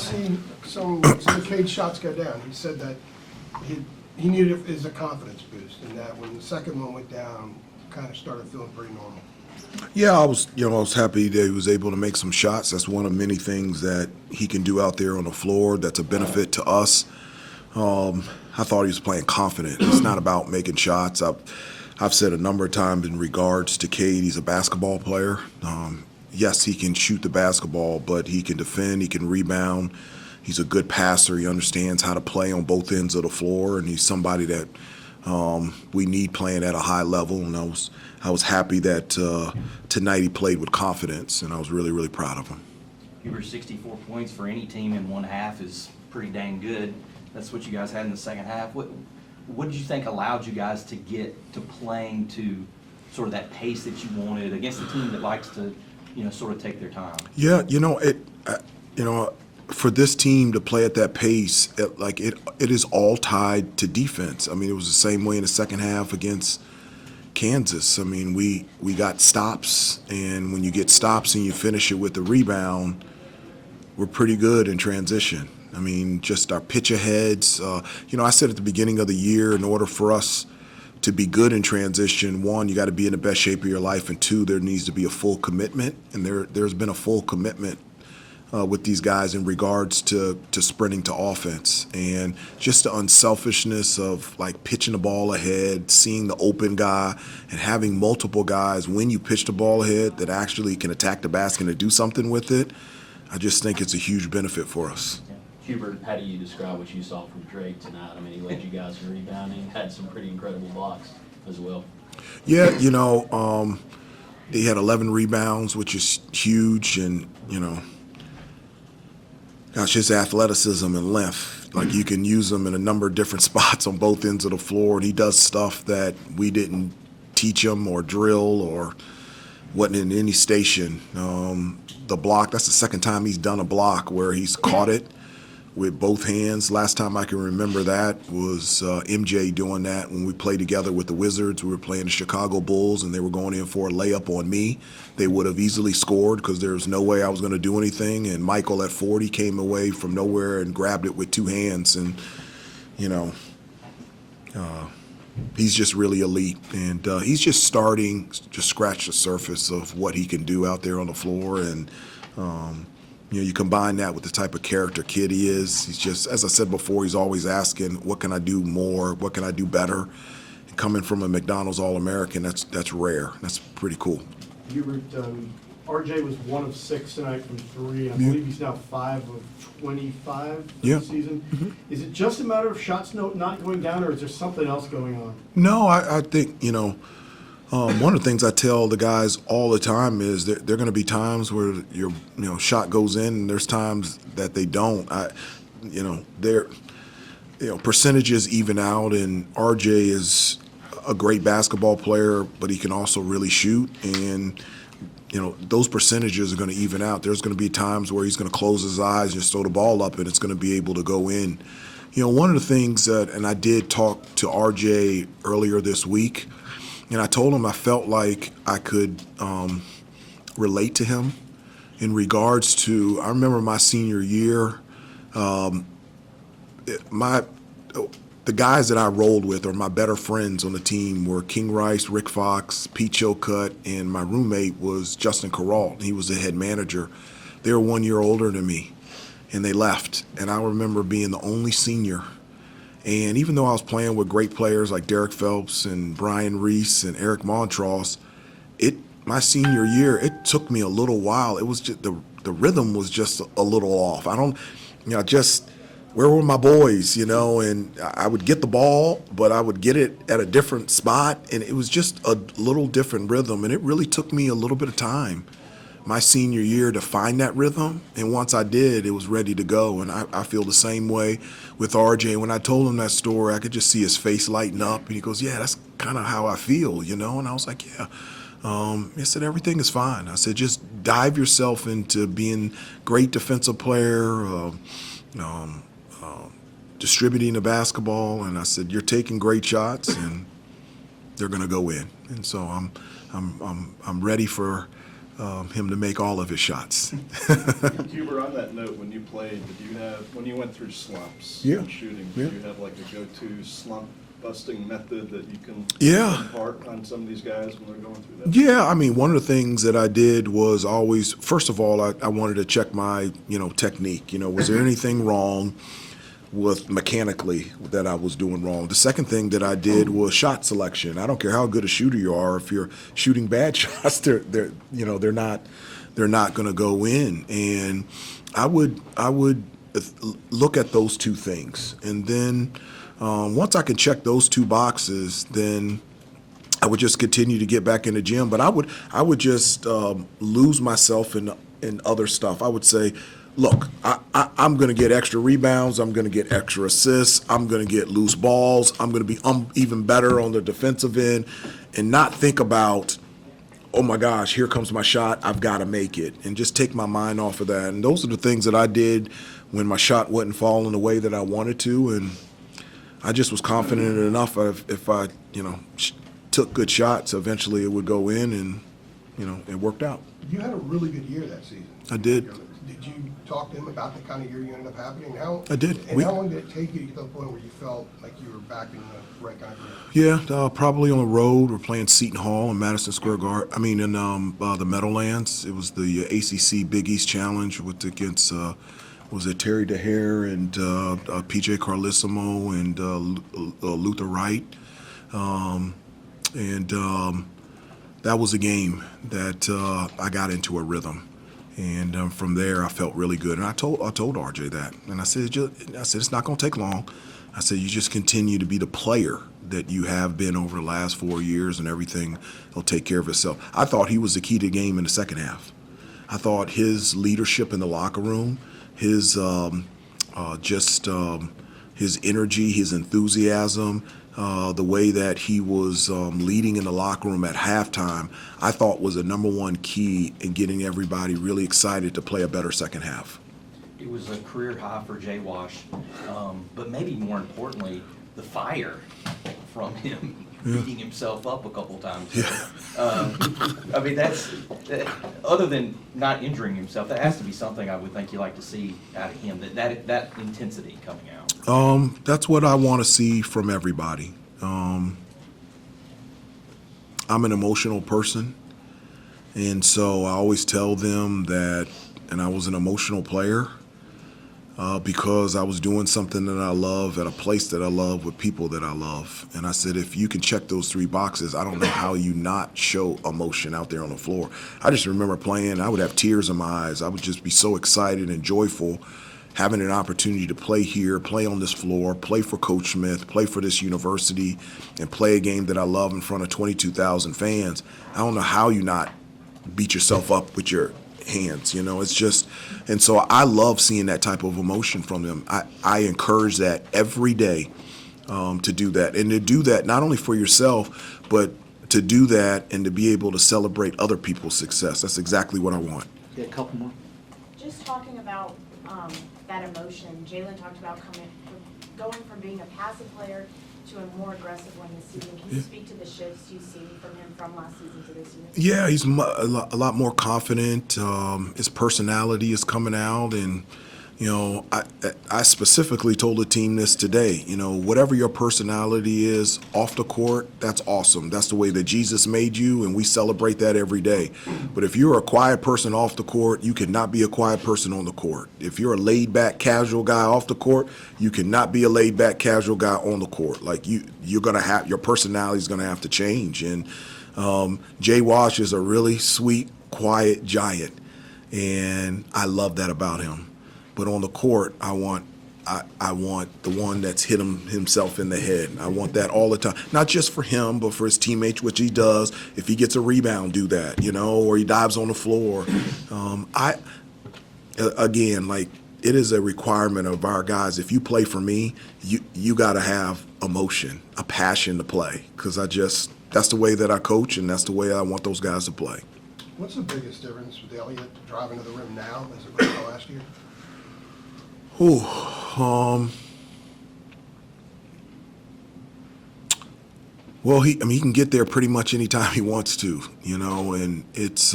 seen some of Cade's shots go down. He said that he needed it as a confidence boost, and that when the second one went down, kind of started feeling pretty normal. Yeah, I was happy that he was able to make some shots. That's one of many things that he can do out there on the floor that's a benefit to us. I thought he was playing confident. It's not about making shots. I've said a number of times in regards to Cade, he's a basketball player. Yes, he can shoot the basketball, but he can defend, he can rebound. He's a good passer. He understands how to play on both ends of the floor, and he's somebody that we need playing at a high level. And I was happy that tonight he played with confidence, and I was really, really proud of him. Hubert, 64 points for any team in one half is pretty dang good. That's what you guys had in the second half. What did you think allowed you guys to get to playing to sort of that pace that you wanted against a team that likes to, sort of take their time? Yeah, for this team to play at that pace, it is all tied to defense. I mean, it was the same way in the second half against Kansas. I mean, we got stops, and when you get stops and you finish it with the rebound, we're pretty good in transition. I mean, just our pitch aheads. I said at the beginning of the year, in order for us to be good in transition, one, you got to be in the best shape of your life, and two, there needs to be a full commitment, and there's been a full commitment with these guys in regards to sprinting to offense, and just the unselfishness of pitching the ball ahead, seeing the open guy, and having multiple guys when you pitch the ball ahead that actually can attack the basket and do something with it. I just think it's a huge benefit for us. Hubert, how do you describe what you saw from Drake tonight? I mean, he led you guys in rebounding, had some pretty incredible blocks as well. Yeah, he had 11 rebounds, which is huge, and, gosh, his athleticism and length, you can use him in a number of different spots on both ends of the floor, and he does stuff that we didn't teach him or drill or wasn't in any station. The block, that's the second time he's done a block where he's caught it with both hands. Last time I can remember that was MJ doing that when we played together with the Wizards. We were playing the Chicago Bulls, and they were going in for a layup on me. They would have easily scored because there was no way I was going to do anything. And Michael at 40 came away from nowhere and grabbed it with two hands. And, he's just really elite. And he's just starting to scratch the surface of what he can do out there on the floor. And, you combine that with the type of character kid he is. He's just, as I said before, he's always asking, what can I do more? What can I do better? And coming from a McDonald's All-American, that's rare. That's pretty cool. Hubert, RJ was 1 of 6 tonight from 3. I believe he's now 5 of 25 for the season. Mm-hmm. Is it just a matter of shots not going down, or is there something else going on? No, I think, one of the things I tell the guys all the time is that there are going to be times where your shot goes in, and there's times that they don't. Percentages even out, and RJ is a great basketball player, but he can also really shoot, and those percentages are going to even out. There's going to be times where he's going to close his eyes and just throw the ball up, and it's going to be able to go in. One of the things that, and I did talk to RJ earlier this week, and I told him I felt like I could relate to him in regards to, I remember my senior year, the guys that I rolled with, or my better friends on the team, were King Rice, Rick Fox, Pete Chilcutt, and my roommate was Justin Carrault. He was the head manager. They were 1 year older than me, and they left. And I remember being the only senior. And even though I was playing with great players like Derek Phelps and Brian Reese and Eric Montross, my senior year, it took me a little while. It was just the rhythm was just a little off. Where were my boys, and I would get the ball, but I would get it at a different spot, and it was just a little different rhythm, and it really took me a little bit of time my senior year to find that rhythm, and once I did, it was ready to go. And I feel the same way with RJ. When I told him that story, I could just see his face lighten up, and he goes, "Yeah, that's kind of how I feel," And I was like, "Yeah." I said, "Everything is fine." I said, "Just dive yourself into being great defensive player, distributing the basketball," and I said, "You're taking great shots, and they're going to go in." And so I'm ready for him to make all of his shots. Hubert, on that note, when you played, when you went through slumps Yeah. in shooting, Yeah. did you have like a go-to slump busting method that you can Yeah. impart on some of these guys when they're going through that? Yeah, I mean, one of the things that I did was always, first of all, I wanted to check my, technique. Was there anything wrong with mechanically that I was doing wrong? The second thing that I did was shot selection. I don't care how good a shooter you are, if you're shooting bad shots, they're not going to go in. And I would look at those two things, and then once I could check those two boxes, then I would just continue to get back in the gym. But I would just lose myself in other stuff. I would say, look, I'm going to get extra rebounds. I'm going to get extra assists. I'm going to get loose balls. I'm going to be even better on the defensive end, and not think about, oh my gosh, here comes my shot, I've got to make it, and just take my mind off of that. And those are the things that I did when my shot wasn't falling the way that I wanted to, and I just was confident enough if I, took good shots, eventually it would go in, and, it worked out. You had a really good year that season. I did. Did you talk to him about the kind of year you ended up having? I did. And how long did it take you to get to the point where you felt like you were back in the right kind of year? Yeah, probably on the road. We're playing Seton Hall in Madison Square Garden. I mean, in the Meadowlands. It was the ACC Big East Challenge against was it Terry DeHare and PJ Carlissimo and Luther Wright, and that was a game that I got into a rhythm. And from there, I felt really good. And I told RJ that. And I said, it's not going to take long. I said, you just continue to be the player that you have been over the last 4 years, and everything will take care of itself. I thought he was the key to the game in the second half. I thought his leadership in the locker room, his his energy, his enthusiasm, the way that he was leading in the locker room at halftime, I thought was a number one key in getting everybody really excited to play a better second half. It was a career high for Jay Wash, but maybe more importantly, the fire from him beating himself up a couple times. I mean, other than not injuring himself, that has to be something I would think you like to see out of him, that intensity coming out. That's what I want to see from everybody. I'm an emotional person, and so I always tell them that, and I was an emotional player because I was doing something that I love at a place that I love with people that I love. And I said, if you can check those three boxes, I don't know how you not show emotion out there on the floor. I just remember playing, I would have tears in my eyes. I would just be so excited and joyful having an opportunity to play here, play on this floor, play for Coach Smith, play for this university, and play a game that I love in front of 22,000 fans. I don't know how you not beat yourself up with your hands, it's just, and so I love seeing that type of emotion from them. I encourage that every day to do that, and to do that not only for yourself, but to do that and to be able to celebrate other people's success. That's exactly what I want. Yeah, a couple more. Just talking about that emotion, Jaylen talked about going from being a passive player to a more aggressive one this season. Can you speak to the shifts you see from him from last season to this year? Yeah, he's a lot more confident. His personality is coming out, and I specifically told the team this today. Whatever your personality is off the court, that's awesome. That's the way that Jesus made you, and we celebrate that every day. But if you're a quiet person off the court, you cannot be a quiet person on the court. If you're a laid-back, casual guy off the court, you cannot be a laid-back, casual guy on the court. Like you're gonna have, your personality is gonna have to change. And Jay Wash is a really sweet, quiet giant, and I love that about him. But on the court, I want the one that's hit himself in the head. I want that all the time, not just for him, but for his teammates, which he does. If he gets a rebound, do that, or he dives on the floor. It is a requirement of our guys. If you play for me, you got to have emotion, a passion to play, because that's the way that I coach, and that's the way I want those guys to play. What's the biggest difference with Elliott driving to the rim now as opposed to last year? Well, he can get there pretty much anytime he wants to, and it's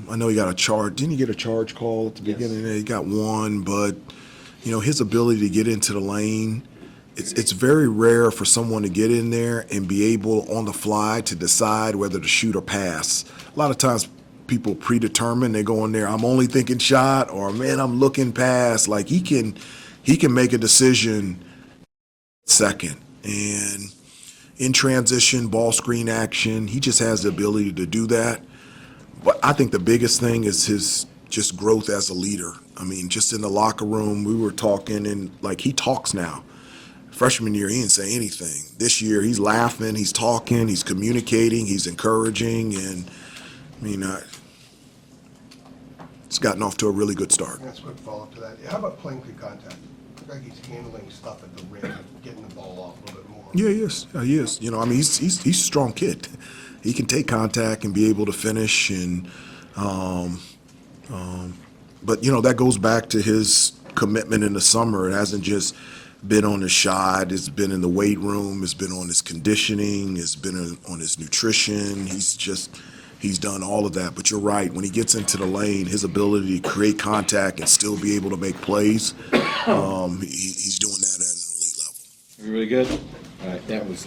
I know he got a charge. Didn't he get a charge call at the Yes. beginning? He got one, but his ability to get into the lane. It's very rare for someone to get in there and be able on the fly to decide whether to shoot or pass. A lot of times people predetermine, they go in there, I'm only thinking shot, or man, I'm looking pass. Like he can make a decision second. And in transition, ball screen action, he just has the ability to do that. But I think the biggest thing is his just growth as a leader. I mean, just in the locker room, we were talking, and like he talks now. Freshman year, he didn't say anything. This year, he's laughing, he's talking, he's communicating, he's encouraging, and I mean, it's gotten off to a really good start. And that's a quick follow-up to that. How about playing good contact? Look like he's handling stuff at the rim, getting the ball off a little bit more. Yeah, he is. He is. I mean, he's a strong kid. He can take contact and be able to finish, and but that goes back to his commitment in the summer. It hasn't just been on his shot. It's been in the weight room. It's been on his conditioning. It's been on his nutrition. He's done all of that. But you're right. When he gets into the lane, his ability to create contact and still be able to make plays, he's doing that at an elite level. Everybody good? All right, that was